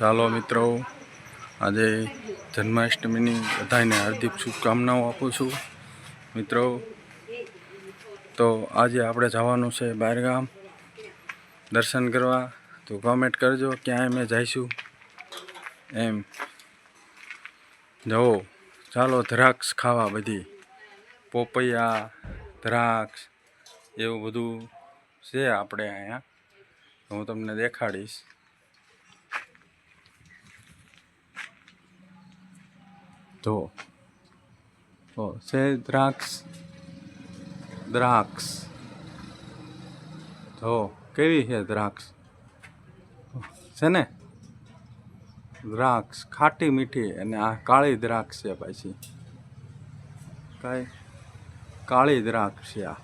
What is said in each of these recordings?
ચાલો મિત્રો, આજે જન્માષ્ટમીની બધાને હાર્દિક શુભકામનાઓ આપું છું મિત્રો. તો આજે આપણે જવાનું છે બહારગામ દર્શન કરવા. તો કોમેન્ટ કરજો ક્યાં અમે જઈશું એમ. જવો ચાલો, દ્રાક્ષ ખાવા, બધી પોપૈયા દ્રાક્ષ એવું બધું છે આપણે અહીંયા. હું તમને દેખાડીશ. તો છે દ્રાક્ષ જો કેવી છે દ્રાક્ષ છે ને. દ્રાક્ષ ખાટી મીઠી, અને આ કાળી દ્રાક્ષ છે. પાછી કઈ કાળી દ્રાક્ષ છે આ.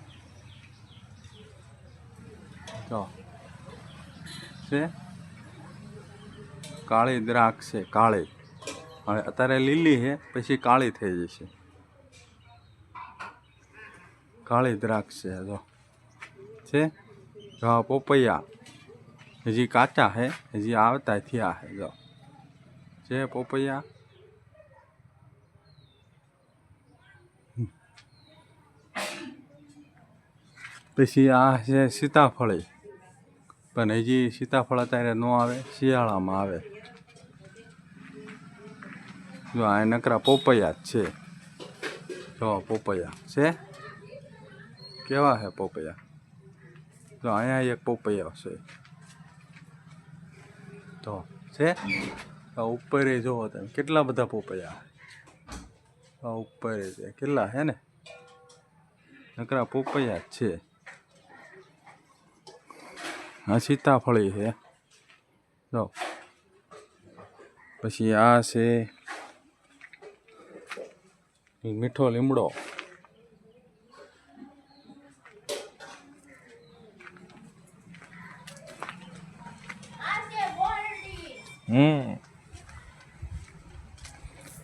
જો છે કાળી દ્રાક્ષ છે, કાળી. હવે અત્યારે લીલી છે, પછી કાળી થઈ જશે. કાળી દ્રાક્ષ છે. જો છે. જો પોપૈયા હજી કાચા છે, હજી આવતા થયા છે. જો છે પોપૈયા. પછી આ છે સીતાફળી, પણ હજી સીતાફળ અત્યારે ન આવે, શિયાળામાં આવે. જો આ નકરા પોપૈયા જ છે. જો પોપૈયા છે, કેવા છે પોપૈયા. જો અહીંયા એક પોપૈયા છે. તો છે ઉપર જોવો તમે કેટલા બધા પોપૈયા. ઉપર છે કેટલા છે ને, નકરા પોપૈયા જ છે. આ સીતાફળી છે. જો પછી આ છે મીઠો લીમડો.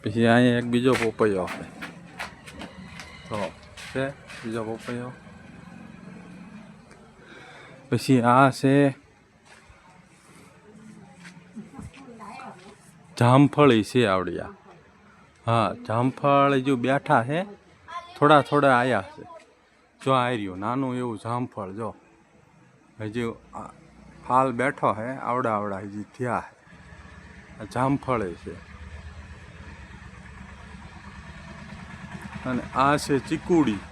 પછી અહીંયા એક બીજો પોપૈયો છે. તો છે બીજો પોપૈયો. પછી આ છે જામફળી છે આવડિયા. હા, જામફળ હજુ બેઠા છે, થોડા થોડા આયા છે. જો આ રહ્યું નાનું એવું જામફળ. જો હજુ ફાલ બેઠો છે, આવડા આવડા હજી થયા છે. જામફળ છે. અને આ છે ચીકુડી.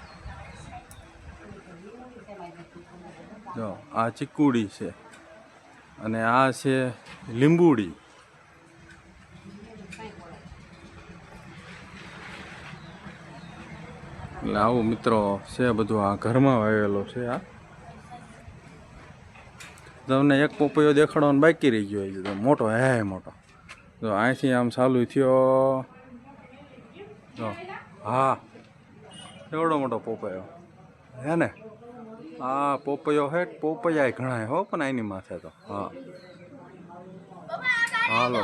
જો આ ચીકુડી છે. અને આ છે લીંબુડી. એટલે આવું મિત્રો છે બધું. આ ઘરમાં વાવેલો છે. આ તમને એક પોપૈયો દેખાડવાનો બાકી રહી ગયો છે. મોટો હે મોટો. જો અહીંથી આમ ચાલુ થયો. જો હા, એવડો મોટો પોપૈયો હે ને. આ પોપૈયો હે, પોપૈયા ઘણા હો, પણ એની માથે તો. હા હાલો.